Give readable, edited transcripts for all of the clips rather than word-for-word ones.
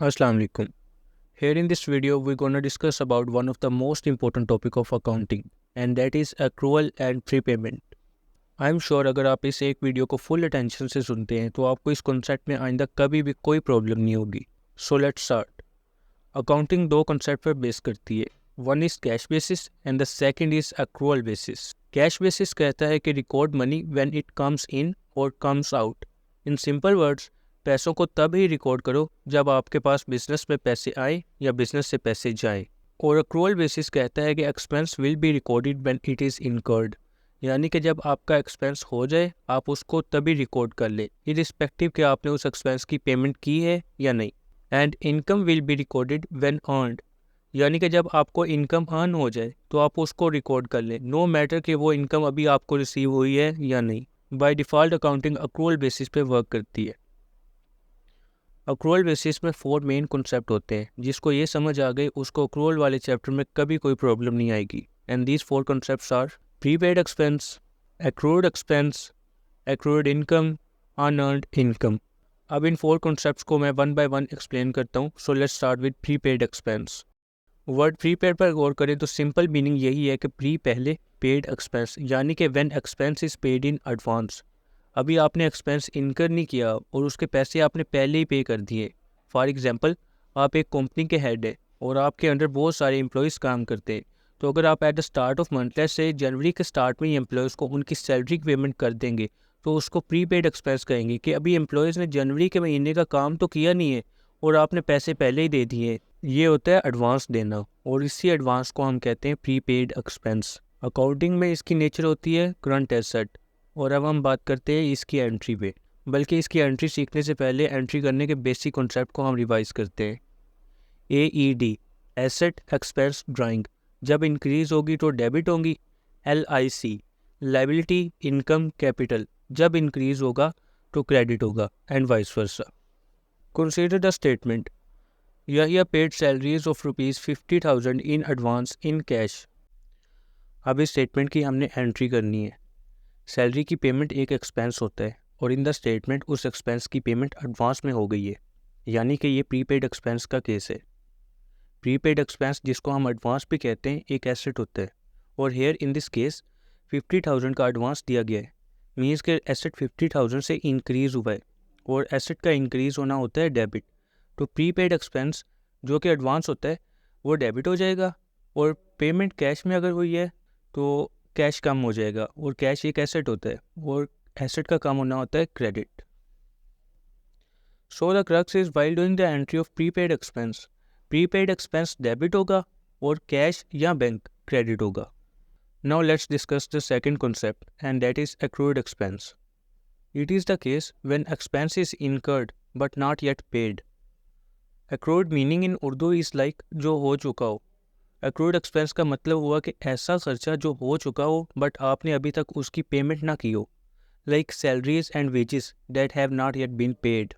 Assalamu alaikum. Here in this video, we're going to discuss about one of the most important topic of accounting, and that is accrual and prepayment. I'm sure अगर आप इस एक video को full attention से सुनते हैं तो आपको इस कॉन्सेप्ट में आइंदा कभी भी कोई प्रॉब्लम नहीं होगी. So let's start. अकाउंटिंग दो कॉन्सेप्ट पर बेस करती है. One is cash basis and the second is accrual basis. Cash basis कहता है कि record money when it comes in और comes out. In simple words, पैसों को तब ही रिकॉर्ड करो जब आपके पास बिजनेस में पैसे आए या बिजनेस से पैसे जाएं. और अक्रूवल बेसिस कहता है कि expense will be recorded when it is incurred, यानी कि जब आपका एक्सपेंस हो जाए आप उसको तभी रिकॉर्ड कर लें, इरिस्पेक्टिव कि आपने उस एक्सपेंस की पेमेंट की है या नहीं. And income will be recorded when earned, यानी कि जब आपको इनकम अर्न हो जाए तो आप उसको रिकॉर्ड कर लें, नो मैटर कि वो इनकम अभी आपको रिसीव हुई है या नहीं. By default accounting accrual basis पे वर्क करती है. अक्रूवल बेसिस में 4 मेन कॉन्सेप्ट होते हैं. जिसको ये समझ आ गई उसको अक्रूवल वाले चैप्टर में कभी कोई प्रॉब्लम नहीं आएगी. And these 4 concepts are prepaid expense, accrued income, unearned income. अब इन 4 कॉन्सेप्ट्स को मैं वन बाय वन एक्सप्लेन करता हूँ. सो let's start with prepaid expense. Word prepaid पर गौर करें तो सिंपल मीनिंग यही है कि प्री पहले, पेड एक्सपेंस, यानी कि when expense is paid in advance. अभी आपने एक्सपेंस इनकर नहीं किया और उसके पैसे आपने पहले ही पे कर दिए. फॉर एग्जांपल, आप एक कंपनी के हेड हैं और आपके अंडर बहुत सारे एम्प्लॉयज़ काम करते हैं. तो अगर आप at the start of month से जनवरी के स्टार्ट में ही एम्प्लॉयज़ को उनकी सैलरी की पेमेंट कर देंगे तो उसको प्रीपेड एक्सपेंस कहेंगे कि अभी एम्प्लॉयज़ ने जनवरी के महीने का काम तो किया नहीं है और आपने पैसे पहले ही दे दिए. ये होता है एडवांस देना और इसी एडवांस को हम कहते हैं प्रीपेड एक्सपेंस. अकाउंटिंग में इसकी नेचर होती है करंट एसेट. और अब हम बात करते हैं इसकी एंट्री पे. बल्कि इसकी एंट्री सीखने से पहले एंट्री करने के बेसिक कॉन्सेप्ट को हम रिवाइज करते हैं. AED, एसेट एक्सपेंस ड्राइंग, जब इंक्रीज होगी तो डेबिट होंगी. LIC, लाइबिलिटी इनकम कैपिटल, जब इंक्रीज होगा तो क्रेडिट होगा and vice versa. Consider the statement, यह paid salaries of ₹50,000 in advance in cash. अब इस स्टेटमेंट की हमने एंट्री करनी है. सैलरी की पेमेंट एक एक्सपेंस होता है और इन द स्टेटमेंट उस एक्सपेंस की पेमेंट एडवांस में हो गई है, यानी कि ये प्रीपेड एक्सपेंस का केस है. प्रीपेड एक्सपेंस, जिसको हम एडवांस भी कहते हैं, एक एसेट होता है और हेयर इन दिस केस 50,000 का एडवांस दिया गया है. मीन्स के एसेट 50,000 से इंक्रीज़ हुआ है और एसेट का इंक्रीज़ होना होता है डेबिट. तो प्रीपेड एक्सपेंस जो कि एडवांस होता है वो डेबिट हो जाएगा और पेमेंट कैश में अगर हुई है तो कैश कम हो जाएगा और कैश एक एसेट होता है और एसेट का कम होना होता है credit. So the crux is while doing the entry of prepaid expense, prepaid expense debit होगा और कैश या बैंक क्रेडिट होगा. Now let's discuss the second concept and that is accrued expense. It is the case when expense is incurred but not yet paid. accrued meaning in Urdu is like जो हो चुका हो. accrued expense का मतलब हुआ कि ऐसा खर्चा जो हो चुका हो बट आपने अभी तक उसकी पेमेंट ना की हो, like salaries and wages that have not yet been paid.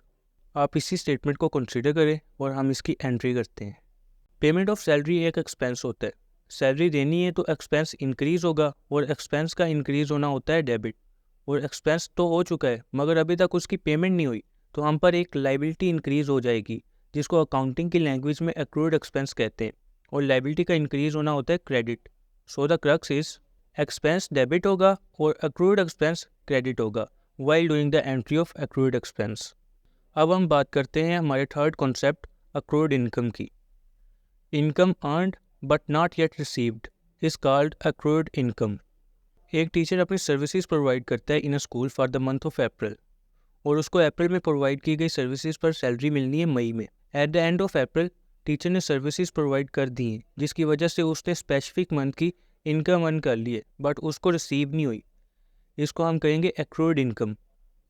आप इसी स्टेटमेंट को कंसीडर करें और हम इसकी एंट्री करते हैं. पेमेंट ऑफ सैलरी एक एक्सपेंस होता है. सैलरी देनी है तो एक्सपेंस इंक्रीज़ होगा और एक्सपेंस का इंक्रीज़ होना होता है डेबिट. और एक्सपेंस तो हो चुका है मगर अभी तक उसकी पेमेंट नहीं हुई तो हम पर एक लाइबिलिटी इंक्रीज़ हो जाएगी, जिसको अकाउंटिंग की लैंग्वेज में accrued एक्सपेंस कहते हैं और लाइबिलिटी का इंक्रीज़ होना होता है credit. So the crux is expense debit होगा और accrued एक्सपेंस क्रेडिट होगा while doing the entry of accrued expense. अब हम बात करते हैं हमारे थर्ड कॉन्सेप्ट accrued इनकम की. Income earned but not yet received is called accrued income. एक टीचर अपनी सर्विसेज प्रोवाइड करता है in a school for the month of April और उसको अप्रैल में प्रोवाइड की गई सर्विसेज पर सैलरी मिलनी है मई में. At the end of April teacher ने सर्विसेज प्रोवाइड कर दी हैं जिसकी वजह से उसने स्पेसिफिक मंथ की इनकम अर्न कर ली है बट उसको रिसीव नहीं हुई. इसको हम कहेंगे accrued इनकम.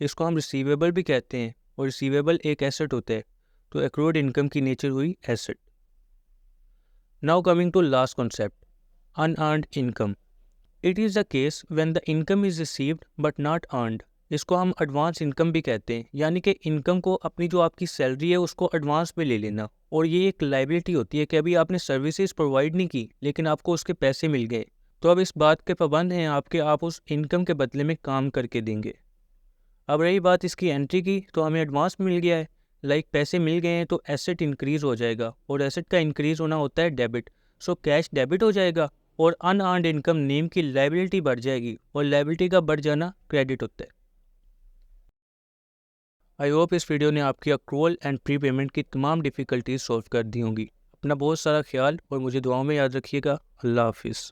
इसको हम रिसीवेबल भी कहते हैं और रिसीवेबल एक एसेट होता है, तो accrued इनकम की नेचर हुई asset. Now coming to last concept, unearned income. It is the case when the income is received but not earned. इसको हम एडवांस इनकम भी कहते हैं, यानी कि इनकम को अपनी जो आपकी सैलरी है उसको एडवांस में ले लेना. और ये एक लाइबिलिटी होती है कि अभी आपने सर्विसेज प्रोवाइड नहीं की लेकिन आपको उसके पैसे मिल गए, तो अब इस बात के पाबंद हैं आपके, आप उस इनकम के बदले में काम करके देंगे. अब रही बात इसकी एंट्री की, तो हमें एडवांस मिल गया है लाइक पैसे मिल गए हैं तो एसेट इंक्रीज हो जाएगा, और एसेट का इंक्रीज होना होता है डेबिट। सो कैश डेबिट हो जाएगा और अनअर्न्ड इनकम नेम की लायबिलिटी बढ़ जाएगी, और लायबिलिटी का बढ़ जाना क्रेडिट होता है। आई होप इस वीडियो ने आपकी अक्रूवल एंड प्री पेमेंट की तमाम डिफ़िकल्टीज सॉल्व कर दी होंगी। अपना बहुत सारा ख्याल और मुझे दुआओं में याद रखिएगा। अल्लाह हाफिज़।